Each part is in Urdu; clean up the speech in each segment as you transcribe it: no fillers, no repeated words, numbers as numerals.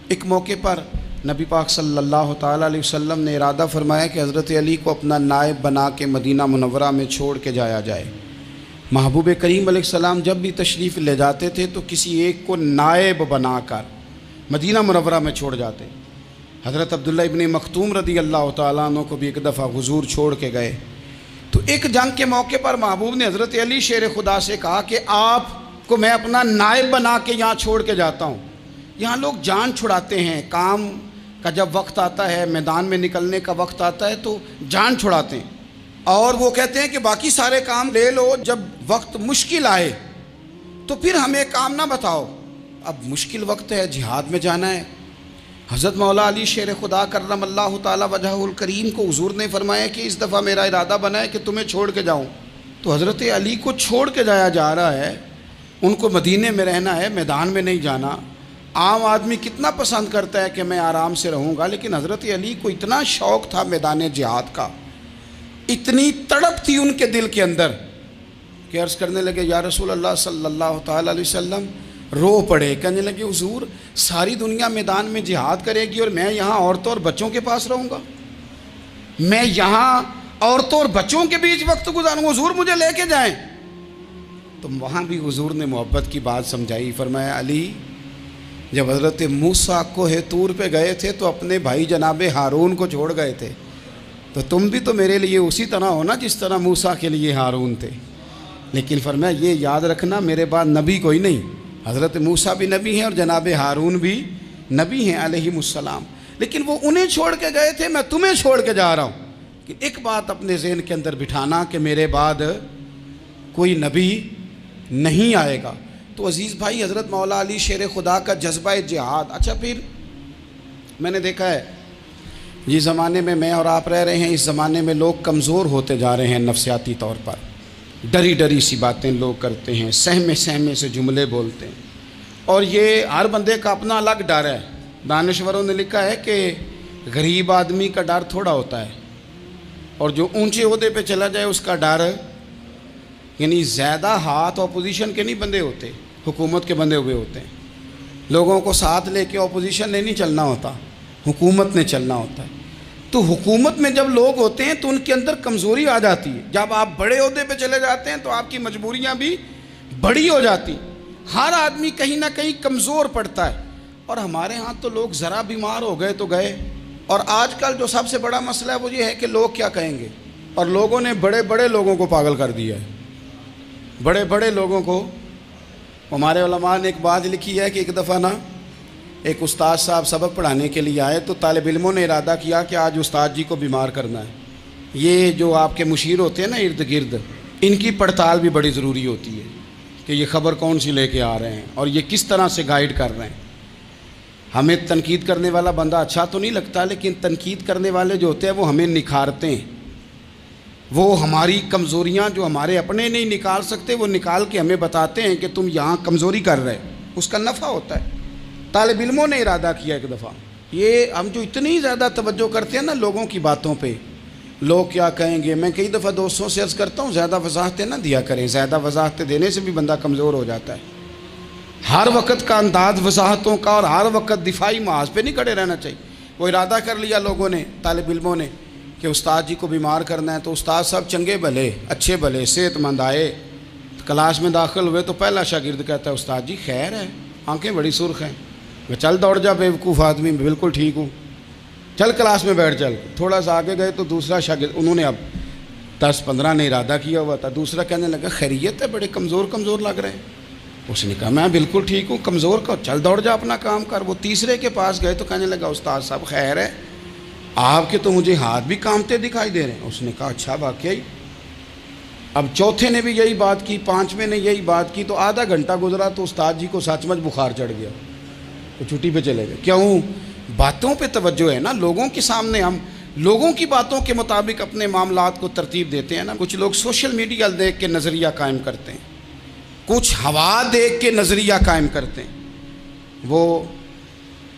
ایک موقع پر نبی پاک صلی اللہ تعالیٰ علیہ وسلم نے ارادہ فرمایا کہ حضرت علی کو اپنا نائب بنا کے مدینہ منورہ میں چھوڑ کے جایا جائے۔ محبوب کریم علیہ السلام جب بھی تشریف لے جاتے تھے تو کسی ایک کو نائب بنا کر مدینہ منورہ میں چھوڑ جاتے۔ حضرت عبداللہ ابن مختوم رضی اللہ تعالیٰ عنہ کو بھی ایک دفعہ حضور چھوڑ کے گئے، تو ایک جنگ کے موقع پر محبوب نے حضرت علی شیر خدا سے کہا کہ آپ کو میں اپنا نائب بنا کے یہاں چھوڑ کے جاتا ہوں۔ یہاں لوگ جان چھڑاتے ہیں، کام کا جب وقت آتا ہے، میدان میں نکلنے کا وقت آتا ہے تو جان چھڑاتے ہیں، اور وہ کہتے ہیں کہ باقی سارے کام لے لو، جب وقت مشکل آئے تو پھر ہمیں کام نہ بتاؤ۔ اب مشکل وقت ہے، جہاد میں جانا ہے۔ حضرت مولا علی شیر خدا کرم اللہ تعالیٰ وجہہ الکریم کو حضور نے فرمایا کہ اس دفعہ میرا ارادہ بنا ہے کہ تمہیں چھوڑ کے جاؤں۔ تو حضرت علی کو چھوڑ کے جایا جا رہا ہے، ان کو مدینے میں رہنا ہے، میدان میں نہیں جانا۔ عام آدمی کتنا پسند کرتا ہے کہ میں آرام سے رہوں گا، لیکن حضرت علی کو اتنا شوق تھا میدان جہاد کا، اتنی تڑپ تھی ان کے دل کے اندر کہ عرض کرنے لگے یا رسول اللہ صلی اللہ تعالیٰ علیہ وسلم، رو پڑے، کہنے لگے حضور ساری دنیا میدان میں جہاد کرے گی اور میں یہاں عورتوں اور بچوں کے پاس رہوں گا، میں یہاں عورتوں اور بچوں کے بیچ وقت گزاروں، حضور مجھے لے کے جائیں۔ تو وہاں بھی حضور نے محبت کی بات سمجھائی، فرمایا علی جب حضرت موسیٰ کوہ طور پہ گئے تھے تو اپنے بھائی جناب ہارون کو چھوڑ گئے تھے، تو تم بھی تو میرے لیے اسی طرح ہو نا جس طرح موسیٰ کے لیے ہارون تھے۔ لیکن فرمایا یہ یاد رکھنا میرے بعد نبی کوئی نہیں، حضرت موسیٰ بھی نبی ہیں اور جناب ہارون بھی نبی ہیں علیہم السلام، لیکن وہ انہیں چھوڑ کے گئے تھے، میں تمہیں چھوڑ کے جا رہا ہوں۔ کہ ایک بات اپنے ذہن کے اندر بٹھانا کہ میرے بعد کوئی نبی نہیں آئے گا۔ تو عزیز بھائی، حضرت مولا علی شیر خدا کا جذبہ جہاد۔ اچھا پھر میں نے دیکھا ہے جس زمانے میں میں اور آپ رہ رہے ہیں، اس زمانے میں لوگ کمزور ہوتے جا رہے ہیں نفسیاتی طور پر، ڈری ڈری سی باتیں لوگ کرتے ہیں، سہمے سہمے سے جملے بولتے ہیں، اور یہ ہر بندے کا اپنا الگ ڈر ہے۔ دانشوروں نے لکھا ہے کہ غریب آدمی کا ڈر تھوڑا ہوتا ہے، اور جو اونچے عہدے پہ چلا جائے اس کا ڈر، یعنی زیادہ ہاتھ اپوزیشن کے نہیں بندے ہوتے، حکومت کے بندے ہوئے ہوتے ہیں۔ لوگوں کو ساتھ لے کے اپوزیشن نے نہیں چلنا ہوتا، حکومت نے چلنا ہوتا ہے۔ تو حکومت میں جب لوگ ہوتے ہیں تو ان کے اندر کمزوری آ جاتی ہے، جب آپ بڑے عہدے پہ چلے جاتے ہیں تو آپ کی مجبوریاں بھی بڑی ہو جاتی ہیں، ہر آدمی کہیں نہ کہیں کمزور پڑتا ہے۔ اور ہمارے ہاں تو لوگ ذرا بیمار ہو گئے تو گئے، اور آج کل جو سب سے بڑا مسئلہ ہے وہ یہ ہے کہ لوگ کیا کہیں گے، اور لوگوں نے بڑے بڑے لوگوں کو پاگل کر دیا ہے، بڑے بڑے لوگوں کو۔ ہمارے علماء نے ایک بات لکھی ہے کہ ایک دفعہ نا ایک استاد صاحب سبق پڑھانے کے لیے آئے تو طالب علموں نے ارادہ کیا کہ آج استاد جی کو بیمار کرنا ہے۔ یہ جو آپ کے مشیر ہوتے ہیں نا ارد گرد، ان کی پڑتال بھی بڑی ضروری ہوتی ہے کہ یہ خبر کون سی لے کے آ رہے ہیں اور یہ کس طرح سے گائیڈ کر رہے ہیں۔ ہمیں تنقید کرنے والا بندہ اچھا تو نہیں لگتا، لیکن تنقید کرنے والے جو ہوتے ہیں وہ ہمیں نکھارتے ہیں، وہ ہماری کمزوریاں جو ہمارے اپنے نہیں نکال سکتے وہ نکال کے ہمیں بتاتے ہیں کہ تم یہاں کمزوری کر رہے، اس کا نفع ہوتا ہے۔ طالب علموں نے ارادہ کیا ایک دفعہ، یہ ہم جو اتنی زیادہ توجہ کرتے ہیں نا لوگوں کی باتوں پہ، لوگ کیا کہیں گے، میں کئی دفعہ دوستوں سے عرض کرتا ہوں زیادہ وضاحتیں نہ دیا کریں، زیادہ وضاحتیں دینے سے بھی بندہ کمزور ہو جاتا ہے۔ ہر وقت کا انداز وضاحتوں کا اور ہر وقت دفاعی محاذ پہ نہیں کھڑے رہنا چاہیے۔ وہ ارادہ کر لیا لوگوں نے، طالب علموں نے، کہ استاد جی کو بیمار کرنا ہے، تو استاد صاحب چنگے بھلے اچھے بھلے صحت مند آئے، کلاس میں داخل ہوئے تو پہلا شاگرد کہتا ہے استاد جی خیر ہے، آنکھیں بڑی سرخ ہیں۔ میں چل دوڑ جا بیوقوف آدمی، میں بالکل ٹھیک ہوں، چل کلاس میں بیٹھ چل۔ تھوڑا سا آگے گئے تو دوسرا شاگرد، انہوں نے اب 10-15 نے ارادہ کیا ہوا تھا، دوسرا کہنے لگا خیریت ہے، بڑے کمزور کمزور لگ رہے ہیں۔ اس نے کہا میں بالکل ٹھیک ہوں، کمزور کا چل دوڑ جا اپنا کام کر۔ وہ تیسرے کے پاس گئے تو کہنے لگا استاد صاحب خیر ہے، آپ کے تو مجھے ہاتھ بھی کامتے دکھائی دے رہے ہیں۔ اس نے کہا اچھا واقعی۔ اب چوتھے نے بھی یہی بات کی، پانچویں نے یہی بات کی، تو آدھا گھنٹہ گزرا تو استاد جی کو سچ مچ بخار چڑھ گیا، تو چھٹی پہ چلے گئے۔ کیوں؟ باتوں پہ توجہ ہے نا، لوگوں کے سامنے ہم لوگوں کی باتوں کے مطابق اپنے معاملات کو ترتیب دیتے ہیں نا۔ کچھ لوگ سوشل میڈیا دیکھ کے نظریہ قائم کرتے ہیں، کچھ ہوا دیکھ کے نظریہ قائم کرتے ہیں۔ وہ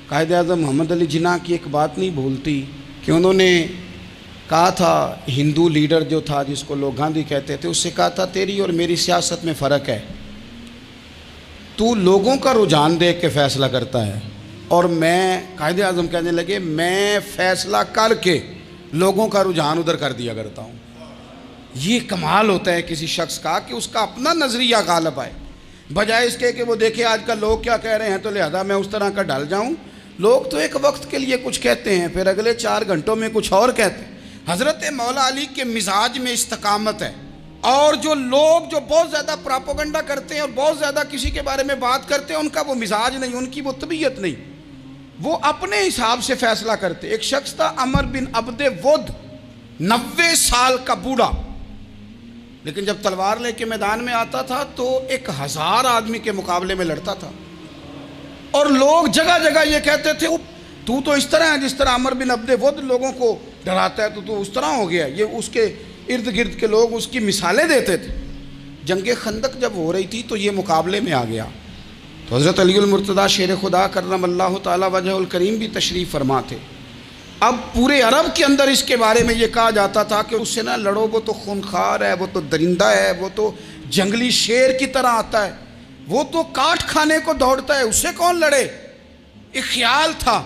قائد اعظم محمد علی جناح کی ایک بات نہیں بھولتی کہ انہوں نے کہا تھا، ہندو لیڈر جو تھا جس کو لوگ گاندھی کہتے تھے، اس سے کہا تھا تیری اور میری سیاست میں فرق ہے، تو لوگوں کا رجحان دیکھ کے فیصلہ کرتا ہے، اور میں قائد اعظم کہنے لگے میں فیصلہ کر کے لوگوں کا رجحان ادھر کر دیا کرتا ہوں۔ یہ کمال ہوتا ہے کسی شخص کا کہ اس کا اپنا نظریہ غالب آئے، بجائے اس کے کہ وہ دیکھے آج کل لوگ کیا کہہ رہے ہیں تو لہذا میں اس طرح کا ڈال جاؤں۔ لوگ تو ایک وقت کے لیے کچھ کہتے ہیں، پھر اگلے 4 گھنٹوں میں کچھ اور کہتے ہیں۔ حضرت مولا علی کے مزاج میں استقامت ہے، اور جو لوگ جو بہت زیادہ پراپوگنڈا کرتے ہیں اور بہت زیادہ کسی کے بارے میں بات کرتے ہیں، ان کا وہ مزاج نہیں، ان کی وہ طبیعت نہیں، وہ اپنے حساب سے فیصلہ کرتے۔ ایک شخص تھا عمر بن عبد ود، 90 سال کا بوڑھا، لیکن جب تلوار لے کے میدان میں آتا تھا تو 1000 آدمی کے مقابلے میں لڑتا تھا، اور لوگ جگہ جگہ یہ کہتے تھے تو اس طرح ہے جس طرح عمر بن عبد ود لوگوں کو ڈراتا ہے، تو اس طرح ہو گیا۔ یہ اس کے ارد گرد کے لوگ اس کی مثالیں دیتے تھے۔ جنگ خندق جب ہو رہی تھی تو یہ مقابلے میں آ گیا، تو حضرت علی المرتضیٰ شیر خدا کرم اللہ تعالی وجہ الکریم بھی تشریف فرما تھے۔ اب پورے عرب کے اندر اس کے بارے میں یہ کہا جاتا تھا کہ اس سے نہ لڑو، وہ تو خونخوار ہے، وہ تو درندہ ہے، وہ تو جنگلی شیر کی طرح آتا ہے، وہ تو کاٹ کھانے کو دوڑتا ہے، اس سے کون لڑے؟ ایک خیال تھا۔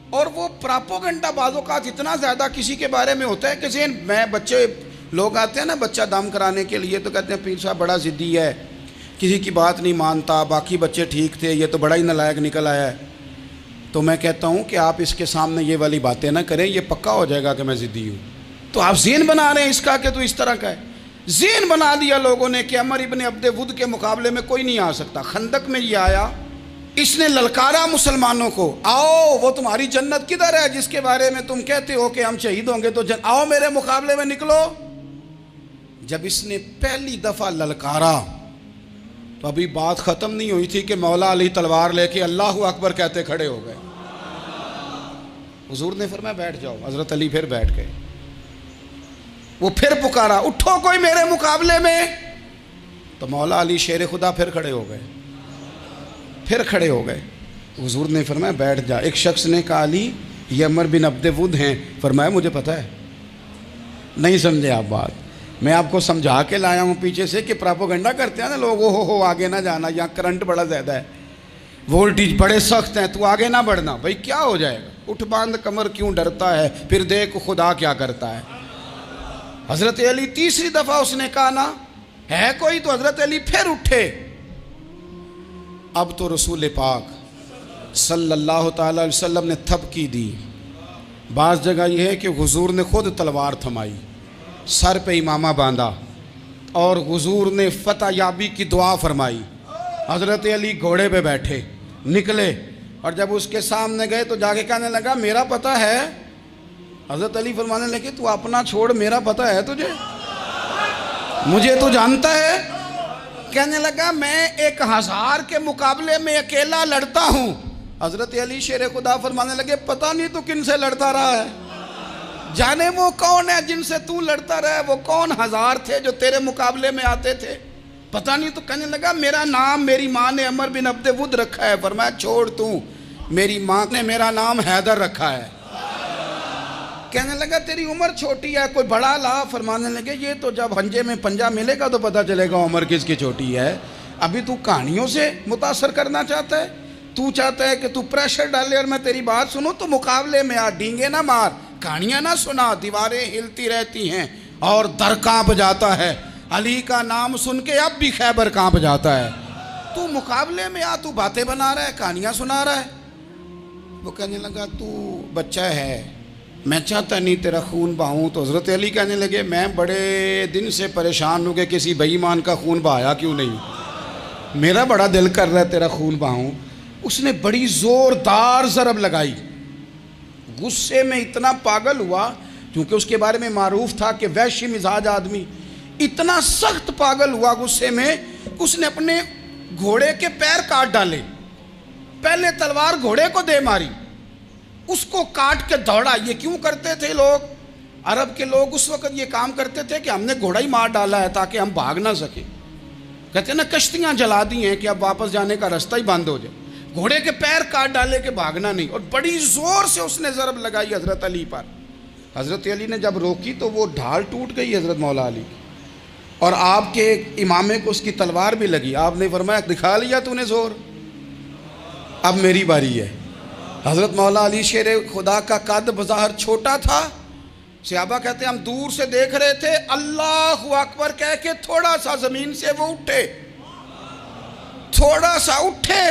اور وہ پراپوگنڈا بعض اوقات اتنا زیادہ کسی کے بارے میں ہوتا ہے کہ ذہن میں بچے لوگ آتے ہیں نا بچہ دم کرانے کے لیے، تو کہتے ہیں پیر صاحب بڑا ضدی ہے، کسی کی بات نہیں مانتا، باقی بچے ٹھیک تھے، یہ تو بڑا ہی نالائق نکل آیا ہے۔ تو میں کہتا ہوں کہ آپ اس کے سامنے یہ والی باتیں نہ کریں، یہ پکا ہو جائے گا کہ میں ضدی ہوں۔ تو آپ ذہن بنا رہے ہیں اس کا کہ تو اس طرح کا ہے۔ ذہن بنا دیا لوگوں نے کہ عمر ابن عبد ود کے مقابلے میں کوئی نہیں آ سکتا۔ خندق میں یہ آیا، اس نے للکارا مسلمانوں کو، آؤ وہ تمہاری جنت کدھر ہے جس کے بارے میں تم کہتے ہو کہ ہم شہید ہوں گے، تو آؤ میرے مقابلے میں نکلو۔ جب اس نے پہلی دفعہ للکارا تو ابھی بات ختم نہیں ہوئی تھی کہ مولا علی تلوار لے کے اللہ اکبر کہتے کھڑے ہو گئے۔ حضور نے فرمایا بیٹھ جاؤ، حضرت علی پھر بیٹھ گئے۔ وہ پھر پکارا اٹھو کوئی میرے مقابلے میں، تو مولا علی شیر خدا پھر کھڑے ہو گئے، پھر کھڑے ہو گئے۔ حضور نے فرمایا بیٹھ جا۔ ایک شخص نے کہا علی یہ عمر بن عبد ود ہیں، فرمایا مجھے پتہ ہے۔ نہیں سمجھے آپ بات، میں آپ کو سمجھا کے لایا ہوں پیچھے سے کہ پراپوگنڈا کرتے ہیں نا لوگ، ہو آگے نہ جانا، یہاں کرنٹ بڑا زیادہ ہے، وولٹیج بڑے سخت ہیں، تو آگے نہ بڑھنا۔ بھائی کیا ہو جائے گا، اٹھ باندھ کمر کیوں ڈرتا ہے، پھر دیکھ خدا کیا کرتا ہے۔ حضرت علی تیسری دفعہ اس نے کہا نا ہے کوئی، تو حضرت علی پھر اٹھے۔ اب تو رسول پاک صلی اللہ تعالی علیہ وسلم نے تھپکی دی۔ بعض جگہ یہ ہے کہ حضور نے خود تلوار تھمائی، سر پہ امامہ باندھا، اور حضور نے فتح یابی کی دعا فرمائی۔ حضرت علی گھوڑے پہ بیٹھے نکلے، اور جب اس کے سامنے گئے تو جا کے کہنے لگا میرا پتہ ہے۔ حضرت علی فرمانے لگے تو اپنا چھوڑ، میرا پتہ ہے تجھے، مجھے تو جانتا ہے۔ کہنے لگا میں 1000 کے مقابلے میں اکیلا لڑتا ہوں۔ حضرت علی شیر خدا فرمانے لگے پتہ نہیں تو کن سے لڑتا رہا ہے، جانے وہ کون ہے جن سے تو لڑتا رہا ہے، وہ کون 1000 تھے جو تیرے مقابلے میں آتے تھے، پتہ نہیں۔ تو کہنے لگا میرا نام میری ماں نے عمر بن عبد ود رکھا ہے۔ فرمایا چھوڑ تو، میری ماں نے میرا نام حیدر رکھا ہے۔ کہنے لگا تیری عمر چھوٹی ہے، کوئی بڑا لا۔ فرمانے لگے یہ تو جب پنجے میں پنجہ ملے گا تو پتہ چلے گا عمر کس کی چھوٹی ہے، ابھی تو کہانیوں سے متاثر کرنا چاہتا ہے، تو چاہتا ہے کہ تو پریشر ڈالے اور میں تیری بات سنوں، تو مقابلے میں آ، ڈینگے نہ مار، کہانیاں نہ سنا، دیواریں ہلتی رہتی ہیں اور در کانپ جاتا ہے۔ علی کا نام سن کے اب بھی خیبر کانپ جاتا ہے، تو مقابلے میں آ، تو باتیں بنا رہا ہے، کہانیاں سنا رہا ہے۔ وہ کہنے لگا تو بچہ ہے، میں چاہتا نہیں تیرا خون بہاؤں۔ تو حضرت علی کہنے لگے میں بڑے دن سے پریشان ہوں کہ کسی بے ایمان کا خون بہایا کیوں نہیں، میرا بڑا دل کر رہا ہے تیرا خون بہاؤں۔ اس نے بڑی زوردار ضرب لگائی، غصے میں اتنا پاگل ہوا، کیونکہ اس کے بارے میں معروف تھا کہ وحشی مزاج آدمی، اتنا سخت پاگل ہوا غصے میں، اس نے اپنے گھوڑے کے پیر کاٹ ڈالے، پہلے تلوار گھوڑے کو دے ماری، اس کو کاٹ کے دوڑا۔ یہ کیوں کرتے تھے لوگ، عرب کے لوگ اس وقت یہ کام کرتے تھے کہ ہم نے گھوڑا ہی مار ڈالا ہے تاکہ ہم بھاگ نہ سکیں۔ کہتے ہیں نا کشتیاں جلا دی ہیں کہ اب واپس جانے کا راستہ ہی بند ہو جائے، گھوڑے کے پیر کاٹ ڈالے کہ بھاگنا نہیں، اور بڑی زور سے اس نے ضرب لگائی حضرت علی پر۔ حضرت علی نے جب روکی تو وہ ڈھال ٹوٹ گئی حضرت مولا علی کی، اور آپ کے امامے کو اس کی تلوار بھی لگی۔ آپ نے فرمایا دکھا لیا تو نے زور، اب میری باری ہے۔ حضرت مولا علی شیر خدا کا قد بظاہر چھوٹا تھا، صحابہ کہتے ہیں ہم دور سے دیکھ رہے تھے، اللہ اکبر کہہ کے تھوڑا سا زمین سے وہ اٹھے، تھوڑا سا اٹھے،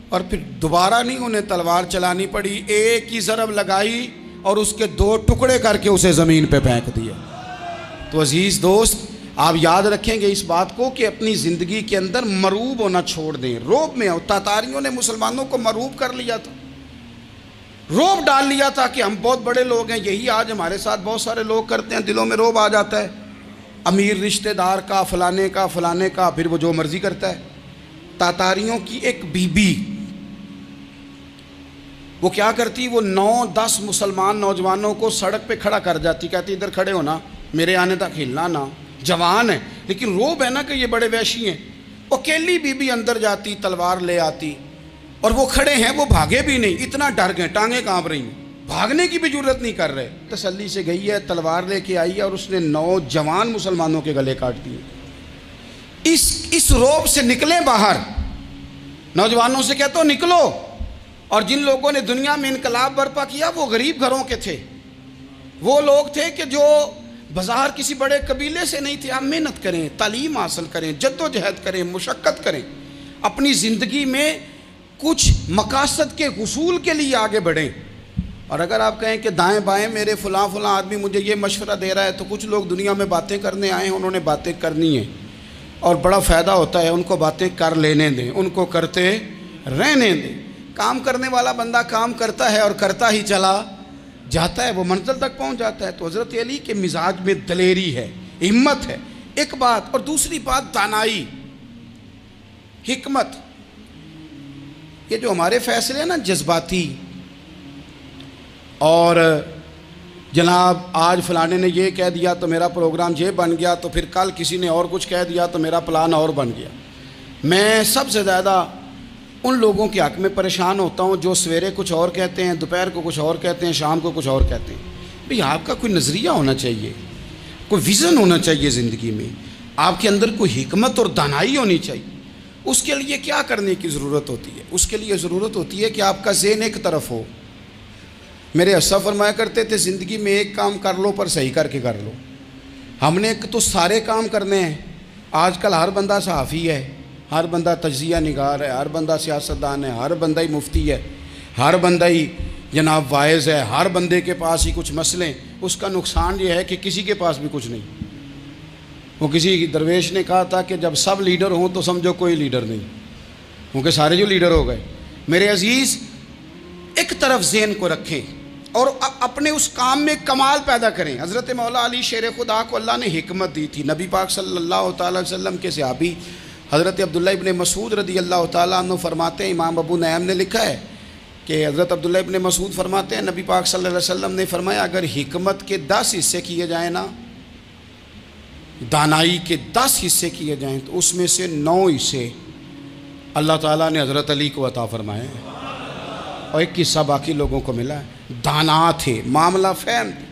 اور پھر دوبارہ نہیں انہیں تلوار چلانی پڑی، ایک ہی ضرب لگائی اور اس کے 2 ٹکڑے کر کے اسے زمین پہ پھینک دیا۔ تو عزیز دوست، آپ یاد رکھیں گے اس بات کو کہ اپنی زندگی کے اندر مروب ہونا چھوڑ دیں، روب میں تاتاریوں نے مسلمانوں کو مروب کر لیا تھا، روب ڈال لیا تھا کہ ہم بہت بڑے لوگ ہیں۔ یہی آج ہمارے ساتھ بہت سارے لوگ کرتے ہیں، دلوں میں روب آ جاتا ہے، امیر رشتہ دار کا، فلانے کا، پھر وہ جو مرضی کرتا ہے۔ تاتاریوں کی ایک بی بی وہ کیا کرتی، وہ 9-10 مسلمان نوجوانوں کو سڑک پہ کھڑا کر جاتی، کہتی ادھر کھڑے ہونا، میرے آنے تک ہلنا نہ، جوان ہے لیکن روب ہے نا کہ یہ بڑے وحشی ہیں۔ اکیلی بی بی اندر جاتی، تلوار لے آتی، اور وہ کھڑے ہیں، وہ بھاگے بھی نہیں، اتنا ڈر گئے، ٹانگیں کانپ رہی ہیں، بھاگنے کی بھی جرت نہیں کر رہے۔ تسلی سے گئی ہے، تلوار لے کے آئی ہے، اور اس نے 9 جوان مسلمانوں کے گلے کاٹ دیے۔ اس روب سے نکلیں باہر، نوجوانوں سے کہتا ہوں نکلو۔ اور جن لوگوں نے دنیا میں انقلاب برپا کیا وہ غریب گھروں کے تھے، وہ لوگ تھے کہ جو بظاہر کسی بڑے قبیلے سے نہیں تھے۔ آپ محنت کریں، تعلیم حاصل کریں، جد و جہد کریں، مشقت کریں، اپنی زندگی میں کچھ مقاصد کے حصول کے لیے آگے بڑھیں۔ اور اگر آپ کہیں کہ دائیں بائیں میرے فلاں آدمی مجھے یہ مشورہ دے رہا ہے، تو کچھ لوگ دنیا میں باتیں کرنے آئے ہیں، انہوں نے باتیں کرنی ہیں اور بڑا فائدہ ہوتا ہے، ان کو باتیں کر لینے دیں، ان کو کرتے رہنے دیں۔ کام کرنے والا بندہ کام کرتا ہے اور کرتا ہی چلا جاتا ہے، وہ منزل تک پہنچ جاتا ہے۔ تو حضرت علی کے مزاج میں دلیری ہے، ہمت ہے، ایک بات، اور دوسری بات دانائی، حکمت۔ یہ جو ہمارے فیصلے ہیں نا جذباتی، اور جناب آج فلانے نے یہ کہہ دیا تو میرا پروگرام یہ بن گیا، تو پھر کل کسی نے اور کچھ کہہ دیا تو میرا پلان اور بن گیا۔ میں سب سے زیادہ ان لوگوں کے حق میں پریشان ہوتا ہوں جو سویرے کچھ اور کہتے ہیں، دوپہر کو کچھ اور کہتے ہیں، شام کو کچھ اور کہتے ہیں۔ بھئی آپ کا کوئی نظریہ ہونا چاہیے، کوئی ویژن ہونا چاہیے زندگی میں، آپ کے اندر کوئی حکمت اور دانائی ہونی چاہیے۔ اس کے لیے کیا کرنے کی ضرورت ہوتی ہے؟ اس کے لیے ضرورت ہوتی ہے کہ آپ کا ذہن ایک طرف ہو۔ میرے اسا فرمایا کرتے تھے زندگی میں ایک کام کر لو پر صحیح کر کے کر لو۔ ہم نے تو سارے کام کرنے ہیں۔ آج کل ہر بندہ صحافی ہے، ہر بندہ تجزیہ نگار ہے، ہر بندہ سیاستدان ہے، ہر بندہ ہی مفتی ہے، ہر بندہ ہی جناب واعظ ہے، ہر بندے کے پاس ہی کچھ مسئلے۔ اس کا نقصان یہ ہے کہ کسی کے پاس بھی کچھ نہیں۔ وہ کسی درویش نے کہا تھا کہ جب سب لیڈر ہوں تو سمجھو کوئی لیڈر نہیں، کیونکہ سارے جو لیڈر ہو گئے۔ میرے عزیز، ایک طرف ذہن کو رکھیں اور اپنے اس کام میں کمال پیدا کریں۔ حضرت مولا علی شیر خدا کو اللہ نے حکمت دی تھی۔ نبی پاک صلی اللہ تعالی وسلم کے صحابی حضرت عبداللہ ابن مسعود رضی اللہ تعالیٰ عنہ فرماتے ہیں، امام ابو نعیم نے لکھا ہے کہ حضرت عبداللہ ابن مسعود فرماتے ہیں نبی پاک صلی اللہ علیہ وسلم نے فرمایا اگر حکمت کے 10 حصے کیے جائیں نا، دانائی کے 10 حصے کیے جائیں، تو اس میں سے 9 حصے اللہ تعالیٰ نے حضرت علی کو عطا فرمائے ہیں، اور ایک حصہ باقی لوگوں کو ملا ہے۔ دانا تھے، معاملہ فہم تھے۔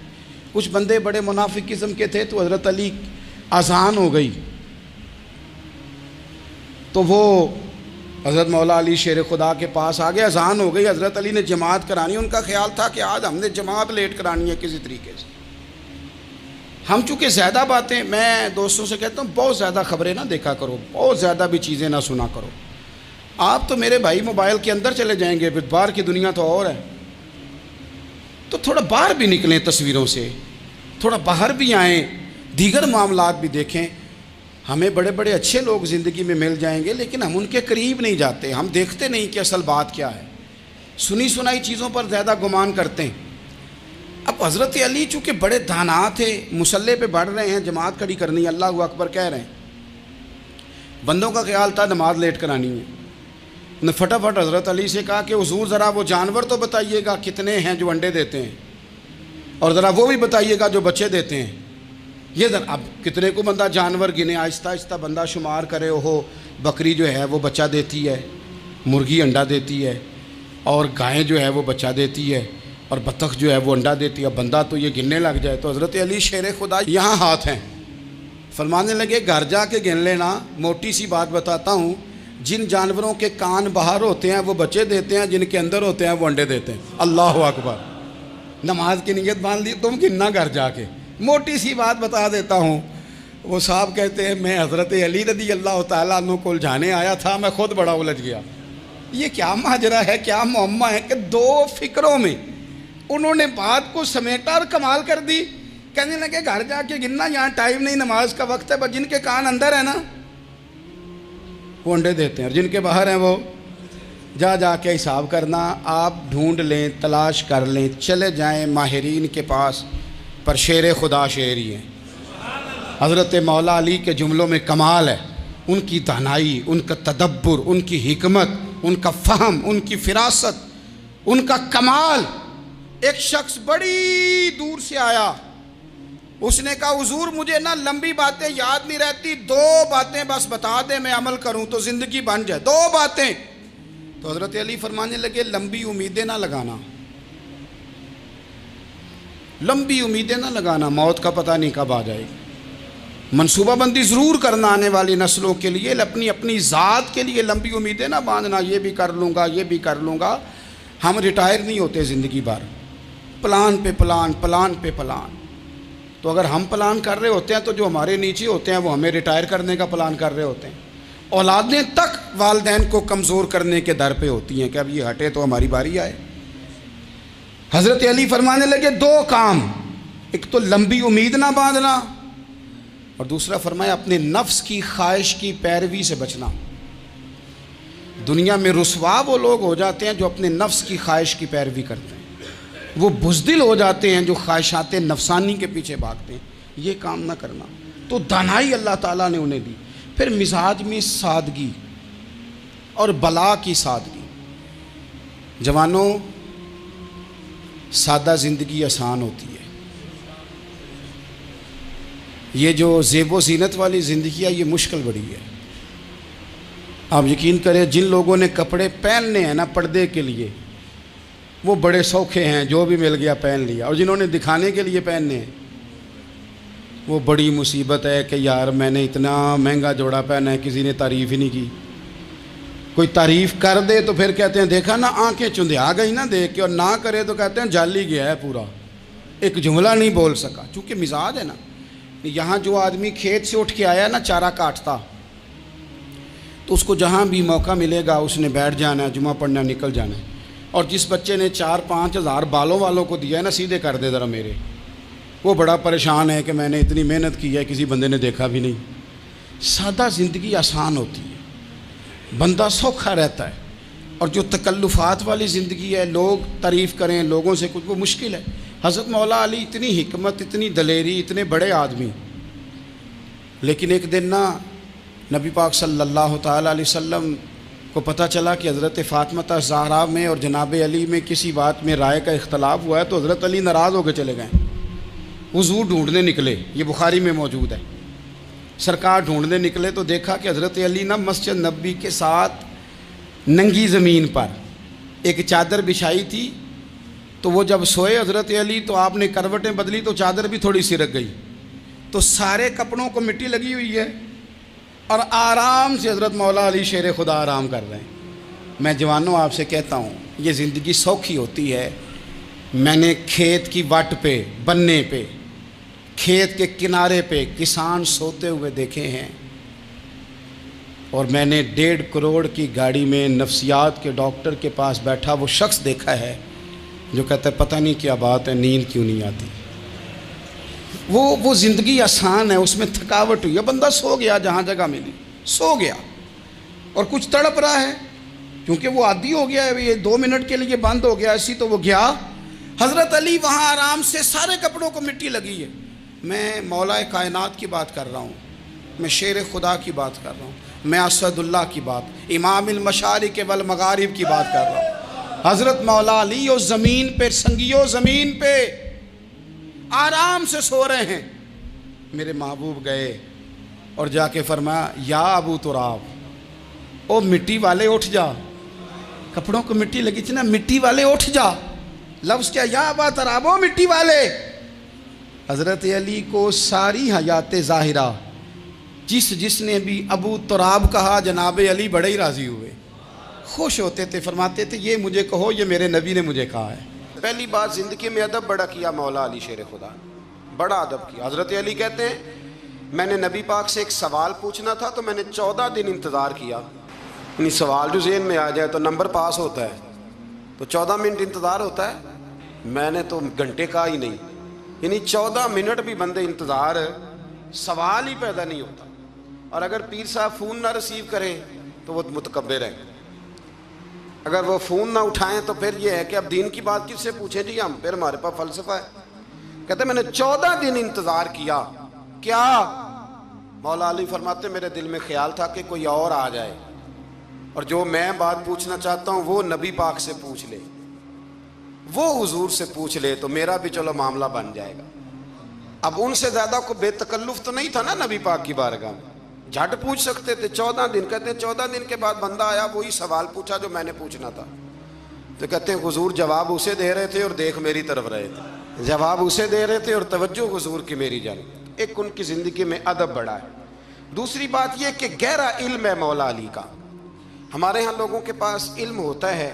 کچھ بندے بڑے منافق قسم کے تھے، تو حضرت علی اذان ہو گئی تو وہ حضرت مولا علی شیر خدا کے پاس آ گئے، اذان ہو گئی، حضرت علی نے جماعت کرانی۔ ان کا خیال تھا کہ آج ہم نے جماعت لیٹ کرانی ہے کسی طریقے سے۔ ہم چونکہ زیادہ باتیں، میں دوستوں سے کہتا ہوں بہت زیادہ خبریں نہ دیکھا کرو، بہت زیادہ بھی چیزیں نہ سنا کرو۔ آپ تو میرے بھائی موبائل کے اندر چلے جائیں گے، پھر باہر کی دنیا تو اور ہے، تو تھوڑا باہر بھی نکلیں تصویروں سے، تھوڑا باہر بھی آئیں، دیگر معاملات بھی دیکھیں۔ ہمیں بڑے بڑے اچھے لوگ زندگی میں مل جائیں گے، لیکن ہم ان کے قریب نہیں جاتے، ہم دیکھتے نہیں کہ اصل بات کیا ہے، سنی سنائی چیزوں پر زیادہ گمان کرتے ہیں۔ اب حضرت علی چونکہ بڑے دانا تھے، مسلح پہ بڑھ رہے ہیں، جماعت کھڑی کرنی، اللہ اکبر کہہ رہے ہیں، بندوں کا خیال تھا نماز لیٹ کرانی ہے۔ نے فٹافٹ حضرت علی سے کہا کہ حضور ذرا وہ جانور تو بتائیے گا کتنے ہیں جو انڈے دیتے ہیں، اور ذرا وہ بھی بتائیے گا جو بچے دیتے ہیں۔ یہ ذرا اب کتنے کو بندہ جانور گنے، آہستہ آہستہ بندہ شمار کرے، ہو بکری جو ہے وہ بچہ دیتی ہے، مرغی انڈا دیتی ہے، اور گائیں جو ہے وہ بچہ دیتی ہے، اور بطخ جو ہے وہ انڈا دیتی ہے، بندہ تو یہ گننے لگ جائے۔ تو حضرت علی شیر خدا یہاں ہاتھ ہیں، فرمانے لگے گھر جا کے گن لینا، موٹی سی بات بتاتا ہوں، جن جانوروں کے کان باہر ہوتے ہیں وہ بچے دیتے ہیں، جن کے اندر ہوتے ہیں وہ انڈے دیتے ہیں۔ اللہ اکبر۔ نماز کی نیت باندھ لی تم گننا گھر جا کے۔ موٹی سی بات بتا دیتا ہوں، وہ صاحب کہتے ہیں میں حضرت علی رضی اللہ تعالیٰ عنہ کو الجھانے آیا تھا، میں خود بڑا الجھ گیا۔ یہ کیا ماجرا ہے، کیا معمہ ہے کہ دو فکروں میں انہوں نے بات کو سمیٹا اور کمال کر دی۔ کہنے لگے گھر جا کے گننا، یہاں ٹائم نہیں، نماز کا وقت ہے، بس جن کے کان اندر ہے نا وہ انڈے دیتے ہیں، اور جن کے باہر ہیں وہ جا کے حساب کرنا۔ آپ ڈھونڈ لیں، تلاش کر لیں، چلے جائیں ماہرین کے پاس، پر شیر خدا شیر ہی ہیں۔ حضرت مولا علی کے جملوں میں کمال ہے، ان کی دانائی، ان کا تدبر، ان کی حکمت، ان کا فہم، ان کی فراست، ان کا کمال۔ ایک شخص بڑی دور سے آیا، اس نے کہا حضور مجھے نا لمبی باتیں یاد نہیں رہتی، 2 باتیں بس بتا دیں میں عمل کروں تو زندگی بن جائے، 2 باتیں۔ تو حضرت علی فرمانے لگے لمبی امیدیں نہ لگانا، لمبی امیدیں نہ لگانا، موت کا پتہ نہیں کب آ جائے گی۔ منصوبہ بندی ضرور کرنا آنے والی نسلوں کے لیے، اپنی ذات کے لیے لمبی امیدیں نہ باندھنا، یہ بھی کر لوں گا، یہ بھی کر لوں گا۔ ہم ریٹائر نہیں ہوتے زندگی بھر، پلان پہ پلان، پلان پہ پلان۔ تو اگر ہم پلان کر رہے ہوتے ہیں تو جو ہمارے نیچے ہوتے ہیں وہ ہمیں ریٹائر کرنے کا پلان کر رہے ہوتے ہیں۔ اولادیں تک والدین کو کمزور کرنے کے در پہ ہوتی ہیں کہ اب یہ ہٹے تو ہماری باری آئے۔ حضرت علی فرمانے لگے 2 کام، ایک تو لمبی امید نہ باندھنا، اور دوسرا فرمایا اپنے نفس کی خواہش کی پیروی سے بچنا۔ دنیا میں رسوا وہ لوگ ہو جاتے ہیں جو اپنے نفس کی خواہش کی پیروی کرتے ہیں، وہ بزدل ہو جاتے ہیں جو خواہشات نفسانی کے پیچھے بھاگتے ہیں۔ یہ کام نہ کرنا۔ تو دانائی اللہ تعالیٰ نے انہیں دی۔ پھر مزاج میں سادگی اور بلا کی سادگی۔ جوانوں، سادہ زندگی آسان ہوتی ہے۔ یہ جو زیب و زینت والی زندگی ہے یہ مشکل بڑی ہے۔ آپ یقین کریں جن لوگوں نے کپڑے پہننے ہیں نا پردے کے لیے، وہ بڑے سوکھے ہیں، جو بھی مل گیا پہن لیا، اور جنہوں نے دکھانے کے لیے پہننے ہیں وہ بڑی مصیبت ہے کہ یار میں نے اتنا مہنگا جوڑا پہنا ہے، کسی نے تعریف ہی نہیں کی۔ کوئی تعریف کر دے تو پھر کہتے ہیں دیکھا نا آنکھیں چندھیا گئی نا دیکھ کے، اور نہ کرے تو کہتے ہیں جال ہی گیا ہے پورا، ایک جملہ نہیں بول سکا۔ چونکہ مزاج ہے نا، یہاں جو آدمی کھیت سے اٹھ کے آیا نا چارہ کاٹتا، تو اس کو جہاں بھی موقع ملے گا اس نے بیٹھ جانا ہے، جمعہ پڑھنا نکل جانا ہے۔ اور جس بچے نے 4-5 ہزار بالوں والوں کو دیا ہے نا سیدھے کر دے ذرا میرے، وہ بڑا پریشان ہے کہ میں نے اتنی محنت کی ہے کسی بندے نے دیکھا بھی نہیں۔ سادہ زندگی آسان ہوتی ہے، بندہ سوکھا رہتا ہے، اور جو تکلفات والی زندگی ہے، لوگ تعریف کریں، لوگوں سے کچھ، وہ مشکل ہے۔ حضرت مولا علی اتنی حکمت، اتنی دلیری، اتنے بڑے آدمی، لیکن ایک دن نا نبی پاک صلی اللہ تعالیٰ علیہ وسلم کو پتہ چلا کہ حضرت فاطمہ زہرا میں اور جناب علی میں کسی بات میں رائے کا اختلاف ہوا ہے، تو حضرت علی ناراض ہو کے چلے گئے، حضور ڈھونڈنے نکلے، یہ بخاری میں موجود ہے۔ سرکار ڈھونڈنے نکلے تو دیکھا کہ حضرت علی نا مسجد نبوی کے ساتھ ننگی زمین پر ایک چادر بچھائی تھی، تو وہ جب سوئے حضرت علی تو آپ نے کروٹیں بدلی تو چادر بھی تھوڑی سرک گئی، تو سارے کپڑوں کو مٹی لگی ہوئی ہے، اور آرام سے حضرت مولا علی شیر خدا آرام کر رہے ہیں۔ میں جوانوں آپ سے کہتا ہوں یہ زندگی سوکھی ہوتی ہے۔ میں نے کھیت کی وٹ پہ، بننے پہ، کھیت کے کنارے پہ کسان سوتے ہوئے دیکھے ہیں، اور میں نے 1.5 کروڑ کی گاڑی میں نفسیات کے ڈاکٹر کے پاس بیٹھا وہ شخص دیکھا ہے جو کہتا ہے پتہ نہیں کیا بات ہے، نیند کیوں نہیں آتی۔ وہ زندگی آسان ہے، اس میں تھکاوٹ ہوئی ہے، بندہ سو گیا جہاں جگہ ملی، سو گیا، اور کچھ تڑپ رہا ہے کیونکہ وہ عادی ہو گیا ہے، یہ 2 منٹ کے لیے بند ہو گیا ایسی، تو وہ گیا۔ حضرت علی وہاں آرام سے، سارے کپڑوں کو مٹی لگی ہے۔ میں مولا کائنات کی بات کر رہا ہوں، میں شیر خدا کی بات کر رہا ہوں، میں اسد اللہ کی بات، امام المشارق والمغارب کی بات کر رہا ہوں۔ حضرت مولا علی اور زمین پہ، سنگیو زمین پہ آرام سے سو رہے ہیں۔ میرے محبوب گئے اور جا کے فرمایا یا ابو تراب، او مٹی والے اٹھ جا، کپڑوں کو مٹی لگی تھی نا، مٹی والے اٹھ جا۔ لفظ کیا، یا ابا تراب، او مٹی والے۔ حضرت علی کو ساری حیات ظاہرہ جس نے بھی ابو تراب کہا جناب علی بڑے ہی راضی ہوئے، خوش ہوتے تھے، فرماتے تھے یہ مجھے کہو، یہ میرے نبی نے مجھے کہا ہے۔ پہلی بات زندگی میں ادب بڑا کیا مولا علی شیر خدا، بڑا ادب کیا۔ حضرت علی کہتے ہیں میں نے نبی پاک سے ایک سوال پوچھنا تھا تو میں نے 14 دن انتظار کیا، یعنی سوال جو ذہن میں آ جائے تو نمبر پاس ہوتا ہے، تو 14 منٹ انتظار ہوتا ہے، میں نے تو گھنٹے کا ہی نہیں، یعنی 14 منٹ بھی بندے انتظار، سوال ہی پیدا نہیں ہوتا۔ اور اگر پیر صاحب فون نہ ریسیو کریں تو وہ متکبر ہیں، اگر وہ فون نہ اٹھائیں تو پھر یہ ہے کہ اب دین کی بات کس سے پوچھیں جی ہم، پھر ہمارے پاس فلسفہ ہے۔ کہتے ہیں میں نے 14 دن انتظار کیا، کیا؟ مولا علی فرماتے میرے دل میں خیال تھا کہ کوئی اور آ جائے اور جو میں بات پوچھنا چاہتا ہوں وہ نبی پاک سے پوچھ لے، وہ حضور سے پوچھ لے تو میرا بھی چلو معاملہ بن جائے گا۔ اب ان سے زیادہ کو بے تکلف تو نہیں تھا نا نبی پاک کی بارگاہ میں، جھٹ پوچھ سکتے تھے۔ 14 دن، کہتے ہیں 14 دن کے بعد بندہ آیا، وہی سوال پوچھا جو میں نے پوچھنا تھا، تو کہتے ہیں حضور جواب اسے دے رہے تھے اور دیکھ میری طرف رہے تھے، جواب اسے دے رہے تھے اور توجہ حضور کی میری جانب۔ ایک ان کی زندگی میں ادب بڑا ہے۔ دوسری بات یہ کہ گہرا علم ہے مولا علی کا۔ ہمارے ہاں لوگوں کے پاس علم ہوتا ہے،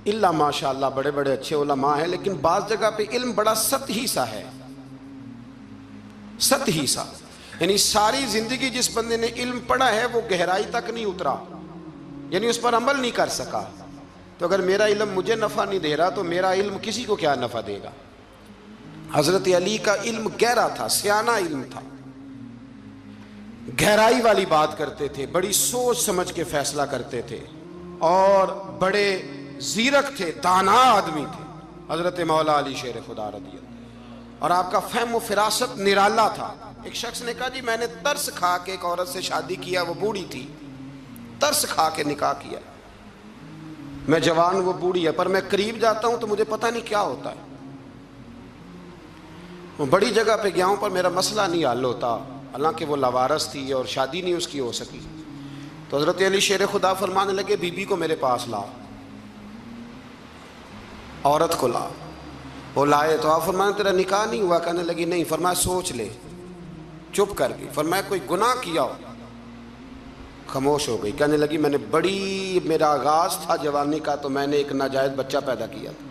اللہ ماشاء اللہ بڑے بڑے اچھے علماء ہیں، لیکن بعض جگہ پہ علم بڑا سطحی سا ہے، سطحی سا، یعنی ساری زندگی جس بندے نے علم پڑھا ہے وہ گہرائی تک نہیں اترا، یعنی اس پر عمل نہیں کر سکا۔ تو اگر میرا علم مجھے نفع نہیں دے رہا تو میرا علم کسی کو کیا نفع دے گا؟ حضرت علی کا علم گہرا تھا، سیانہ علم تھا، گہرائی والی بات کرتے تھے، بڑی سوچ سمجھ کے فیصلہ کرتے تھے اور بڑے زیرک تھے، دانا آدمی تھے حضرت مولا علی شیر خدا رضی اللہ۔ اور آپ کا فہم و فراست نرالا تھا۔ ایک شخص نے کہا جی میں نے ترس کھا کے ایک عورت سے شادی کیا، وہ بوڑھی تھی، ترس کھا کے نکاح کیا، میں جوان وہ بوڑھی ہے، پر میں قریب جاتا ہوں تو مجھے پتہ نہیں کیا ہوتا ہے، وہ بڑی جگہ پہ گیا ہوں پر میرا مسئلہ نہیں حل ہوتا، حالانکہ وہ لاوارث تھی اور شادی نہیں اس کی ہو سکی۔ تو حضرت علی شیر خدا فرمانے لگے بی بی کو میرے پاس لا، عورت کو لا۔ وہ لائے تو آپ فرمانے تیرا نکاح نہیں ہوا؟ کہنے لگی نہیں۔ فرمایا سوچ لے، چپ کر گئی۔ فرمایا کوئی گناہ کیا ہو؟ خاموش ہو گئی۔ کہنے لگی میں نے میرا آغاز تھا جوانی کا تو میں نے ایک ناجائز بچہ پیدا کیا تھا،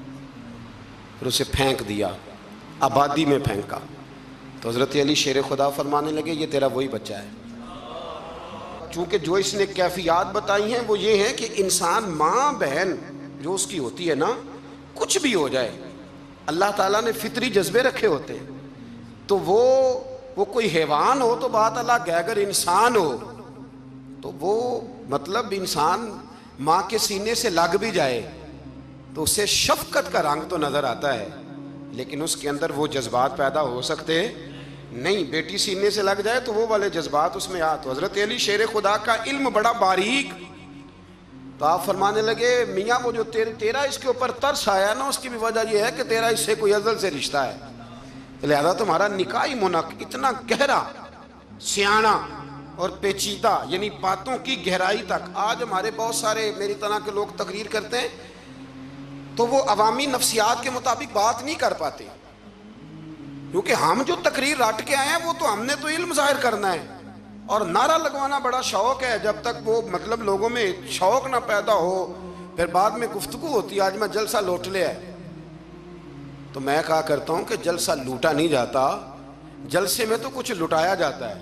پھر اسے پھینک دیا، آبادی میں پھینکا۔ تو حضرت علی شیر خدا فرمانے لگے یہ تیرا وہی بچہ ہے۔ چونکہ جو اس نے کیفیات بتائی ہیں وہ یہ ہیں کہ انسان ماں بہن جو اس کی ہوتی ہے نا، کچھ بھی ہو جائے، اللہ تعالیٰ نے فطری جذبے رکھے ہوتے ہیں، تو وہ کوئی حیوان ہو تو بات الگ ہے، اگر انسان ہو تو وہ مطلب انسان ماں کے سینے سے لگ بھی جائے تو اسے شفقت کا رنگ تو نظر آتا ہے، لیکن اس کے اندر وہ جذبات پیدا ہو سکتے نہیں۔ بیٹی سینے سے لگ جائے تو وہ والے جذبات اس میں آ۔ تو حضرت علی شیر خدا کا علم بڑا باریک۔ تو آپ فرمانے لگے میاں وہ جو تیرا اس کے اوپر ترس آیا نا، اس کی بھی وجہ یہ ہے کہ تیرا اس سے کوئی ازل سے رشتہ ہے، لہذا تمہارا نکاحی منعقد اتنا گہرا، سیانہ اور پیچیدہ، یعنی باتوں کی گہرائی تک۔ آج ہمارے بہت سارے میری طرح کے لوگ تقریر کرتے ہیں تو وہ عوامی نفسیات کے مطابق بات نہیں کر پاتے، کیونکہ ہم جو تقریر رٹ کے آئے ہیں وہ تو ہم نے تو علم ظاہر کرنا ہے، اور نعرہ لگوانا بڑا شوق ہے، جب تک وہ مطلب لوگوں میں شوق نہ پیدا ہو پھر بعد میں گفتگو ہوتی ہے آج میں جلسہ لوٹ لیا ہے۔ تو میں کہا کرتا ہوں کہ جلسہ لوٹا نہیں جاتا، جلسے میں تو کچھ لٹایا جاتا ہے،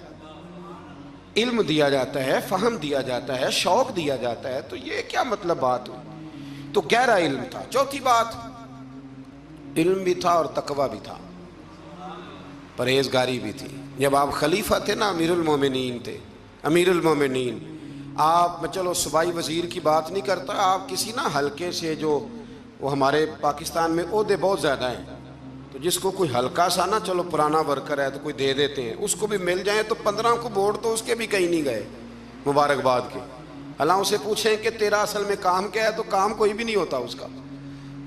علم دیا جاتا ہے، فہم دیا جاتا ہے، شوق دیا جاتا ہے، تو یہ کیا مطلب بات ہوئی؟ تو گہرا علم تھا۔ چوتھی بات، علم بھی تھا اور تقوی بھی تھا، پرہیزگاری بھی تھی۔ جب آپ خلیفہ تھے نا، امیر المومنین تھے، امیر المومنین، آپ میں چلو صوبائی وزیر کی بات نہیں کرتا، آپ کسی نا حلقے سے، جو وہ ہمارے پاکستان میں عہدے بہت زیادہ ہیں، تو جس کو کوئی ہلکا سا نا چلو پرانا ورکر ہے تو کوئی دے دیتے ہیں، اس کو بھی مل جائیں تو 15 کو ووٹ تو اس کے بھی کہیں نہیں گئے مبارکباد کے۔ اللہ اسے پوچھیں کہ تیرا اصل میں کام کیا ہے تو کام کوئی بھی نہیں ہوتا اس کا،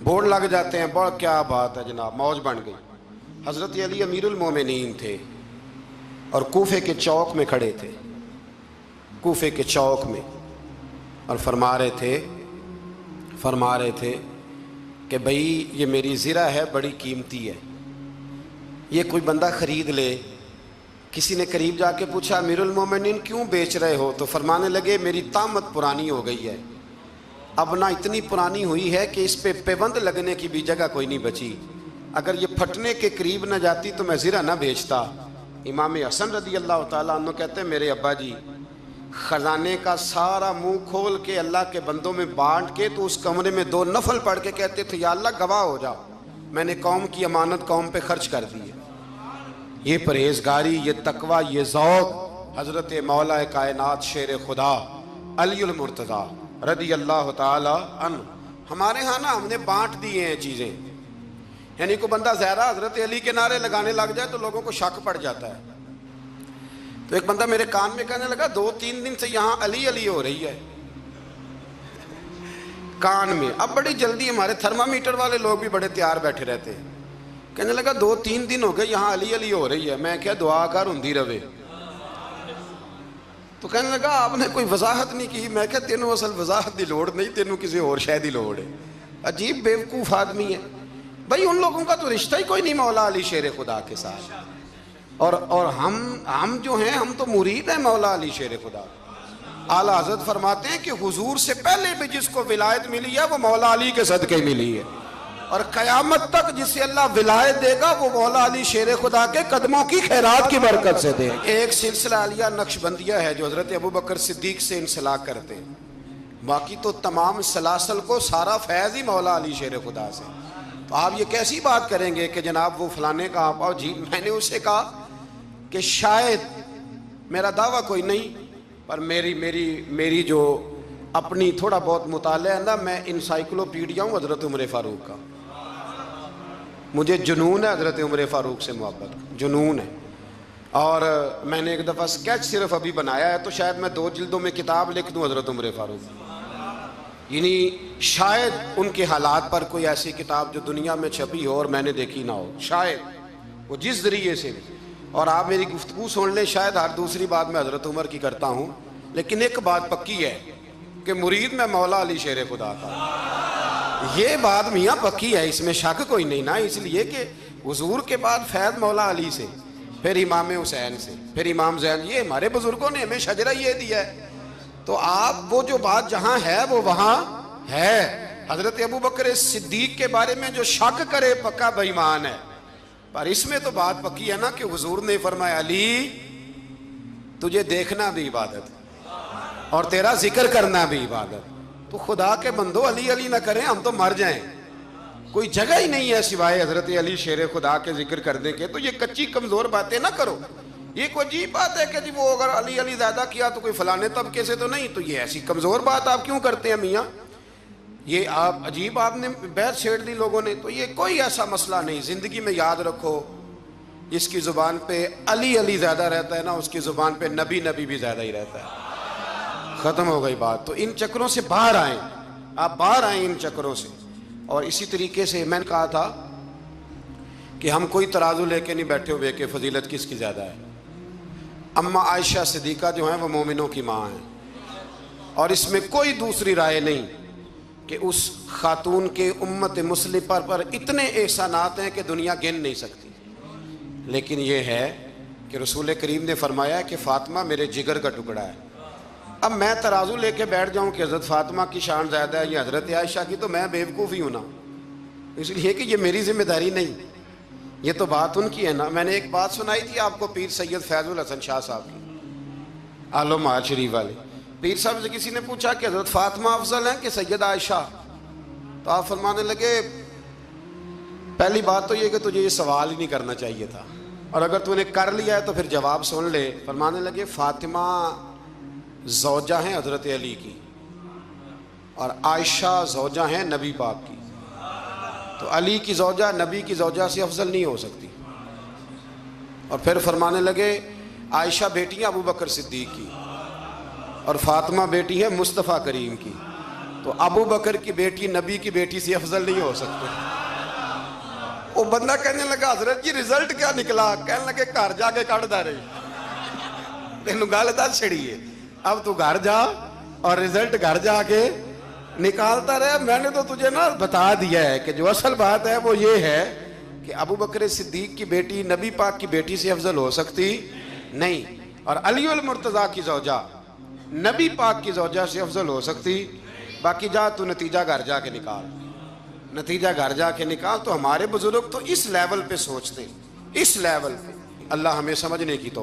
بورڈ لگ جاتے ہیں، بڑا کیا بات ہے جناب، موج بن گئی۔ حضرت علی امیر المومنین تھے اور کوفے کے چوک میں کھڑے تھے، کوفے کے چوک میں، اور فرما رہے تھے کہ بھئی یہ میری زرہ ہے، بڑی قیمتی ہے، یہ کوئی بندہ خرید لے کسی نے قریب جا کے پوچھا امیر المومنین کیوں بیچ رہے ہو؟ تو فرمانے لگے میری طامت پرانی ہو گئی ہے، اب نہ اتنی پرانی ہوئی ہے کہ اس پہ پیوند لگنے کی بھی جگہ کوئی نہیں بچی، اگر یہ پھٹنے کے قریب نہ جاتی تو میں زرہ نہ بیچتا۔ امام حسن رضی اللہ تعالیٰ عنہ کہتے ہیں میرے ابا جی خزانے کا سارا منہ کھول کے اللہ کے بندوں میں بانٹ کے تو اس کمرے میں 2 نفل پڑھ کے کہتے تھے یا اللہ گواہ ہو جاؤ میں نے قوم کی امانت قوم پہ خرچ کر دی ہے۔ یہ پرہیزگاری، یہ تقوی، یہ ذوق حضرت مولا کائنات شیر خدا علی المرتضیٰ رضی اللہ تعالی عنہ۔ ہمارے ہاں نا ہم نے بانٹ دیے ہیں چیزیں، یعنی کوئی بندہ زہرا حضرت علی کے نعرے لگانے لگ جائے تو لوگوں کو شک پڑ جاتا ہے۔ تو ایک بندہ میرے کان میں کہنے لگا 2-3 دن سے یہاں علی علی ہو رہی ہے کان میں۔ اب بڑی جلدی ہمارے تھرمامیٹر والے لوگ بھی بڑے تیار بیٹھے رہتے ہیں، کہنے لگا 2-3 دن ہو گئے یہاں علی علی ہو رہی ہے۔ میں کیا دعا کر ہندی رہے۔ تو کہنے لگا آپ نے کوئی وضاحت نہیں کی۔ میں کہا تینوں اصل وضاحت دی لوڑ نہیں، تینوں کسی اور شے دی لوڑ ہے۔ عجیب بیوقوف آدمی ہے بھائی، ان لوگوں کا تو رشتہ ہی کوئی نہیں مولا علی شیر خدا کے ساتھ، اور ہم جو ہیں ہم تو مرید ہیں مولا علی شیر خدا۔ اعلیٰ حضرت فرماتے ہیں کہ حضور سے پہلے بھی جس کو ولایت ملی ہے وہ مولا علی کے صدقے ملی ہے، اور قیامت تک جسے اللہ ولایت دے گا وہ مولا علی شیر خدا کے قدموں کی خیرات کی برکت سے دے۔ ایک سلسلہ علیہ نقشبندیہ ہے جو حضرت ابوبکر صدیق سے انسلاک کرتے ہیں، باقی تو تمام سلاسل کو سارا فیض ہی مولا علی شیر خدا سے۔ تو آپ یہ کیسی بات کریں گے کہ جناب وہ فلانے کا آپ آؤ جی؟ میں نے اسے کہا کہ شاید میرا دعویٰ کوئی نہیں، پر میری جو اپنی تھوڑا بہت مطالعہ ہے نا، میں انسائکلوپیڈیا ہوں حضرت عمر فاروق کا، مجھے جنون ہے حضرت عمر فاروق سے محبت، جنون ہے۔ اور میں نے ایک دفعہ سکیچ صرف ابھی بنایا ہے، تو شاید میں 2 جلدوں میں کتاب لکھ دوں حضرت عمر فاروق، یعنی شاید ان کے حالات پر کوئی ایسی کتاب جو دنیا میں چھپی ہو اور میں نے دیکھی نہ ہو، شاید وہ جس ذریعے سے بھی۔ اور آپ میری گفتگو سن لیں، شاید ہر دوسری بات میں حضرت عمر کی کرتا ہوں، لیکن ایک بات پکی ہے کہ مرید میں مولا علی شیر خدا کا، یہ بات میاں پکی ہے، اس میں شک کوئی نہیں نا، اس لیے کہ حضور کے بعد فیض مولا علی سے، پھر امام حسین سے، پھر امام زین، یہ ہمارے بزرگوں نے ہمیں شجرہ یہ دیا ہے۔ تو آپ وہ جو بات جہاں ہے وہ وہاں ہے۔ حضرت ابوبکر صدیق کے بارے میں جو شک کرے پکا بے ایمان ہے، پر اس میں تو بات پکی ہے نا کہ حضور نے فرمایا علی تجھے دیکھنا بھی عبادت اور تیرا ذکر کرنا بھی عبادت۔ تو خدا کے بندو علی علی نہ کریں، ہم تو مر جائیں، کوئی جگہ ہی نہیں ہے سوائے حضرت علی شیر خدا کے ذکر کرنے کے۔ تو یہ کچی کمزور باتیں نہ کرو۔ یہ کوئی عجیب بات ہے کہ جی وہ اگر علی علی زیادہ کیا تو کوئی فلانے طبقے سے تو نہیں، تو یہ ایسی کمزور بات آپ کیوں کرتے ہیں میاں؟ یہ آپ عجیب، آپ نے بحث چھیڑ دی لوگوں نے۔ تو یہ کوئی ایسا مسئلہ نہیں، زندگی میں یاد رکھو جس کی زبان پہ علی علی زیادہ رہتا ہے نا، اس کی زبان پہ نبی نبی بھی زیادہ ہی رہتا ہے۔ ختم ہو گئی بات۔ تو ان چکروں سے باہر آئیں، آپ باہر آئیں ان چکروں سے۔ اور اسی طریقے سے میں نے کہا تھا کہ ہم کوئی ترازو لے کے نہیں بیٹھے ہوئے کہ فضیلت کس کی زیادہ ہے۔ اما عائشہ صدیقہ جو ہیں وہ مومنوں کی ماں ہیں، اور اس میں کوئی دوسری رائے نہیں کہ اس خاتون کے امت مسلمہ پر اتنے احسانات ہیں کہ دنیا گن نہیں سکتی۔ لیکن یہ ہے کہ رسول کریم نے فرمایا کہ فاطمہ میرے جگر کا ٹکڑا ہے۔ اب میں ترازو لے کے بیٹھ جاؤں کہ حضرت فاطمہ کی شان زیادہ ہے یا حضرت عائشہ کی، تو میں بیوقوف ہی ہوں نا، اس لیے کہ یہ میری ذمہ داری نہیں، یہ تو بات ان کی ہے نا۔ میں نے ایک بات سنائی تھی آپ کو پیر سید فیض الحسن شاہ صاحب کی، آل و مال شریف والے۔ پیر صاحب سے کسی نے پوچھا کہ حضرت فاطمہ افضل ہیں کہ سید عائشہ؟ تو آپ فرمانے لگے پہلی بات تو یہ کہ تجھے یہ سوال ہی نہیں کرنا چاہیے تھا، اور اگر تو نے کر لیا ہے تو پھر جواب سن لے۔ فرمانے لگے فاطمہ زوجہ ہیں حضرت علی کی، اور عائشہ زوجہ ہیں نبی پاک کی، تو علی کی زوجہ نبی کی زوجہ سے افضل نہیں ہو سکتی۔ اور پھر فرمانے لگے عائشہ بیٹی ہیں ابو بکر صدیق کی، اور فاطمہ بیٹی ہے مصطفیٰ کریم کی، تو ابو بکر کی بیٹی نبی کی بیٹی سے افضل نہیں ہو سکتے۔ وہ بندہ کہنے لگا حضرت جی رزلٹ کیا نکلا؟ کہنے لگے گھر جا کے کٹ دا رہی، تینوں گل دس چھڑی ہے، اب تو گھر جا اور رزلٹ گھر جا کے نکالتا رہے۔ میں نے تو تجھے نا بتا دیا ہے کہ جو اصل بات ہے وہ یہ ہے کہ ابو بکر صدیق کی بیٹی نبی پاک کی بیٹی سے افضل ہو سکتی نہیں. اور علی المرتضیٰ کی زوجہ نبی پاک کی زوجہ سے افضل ہو سکتی؟ باقی جا تو نتیجہ گھر جا کے نکال، نتیجہ گھر جا کے نکال. تو ہمارے بزرگ تو اس لیول پہ سوچتے، اس لیول پہ. اللہ ہمیں سمجھنے کی توفیق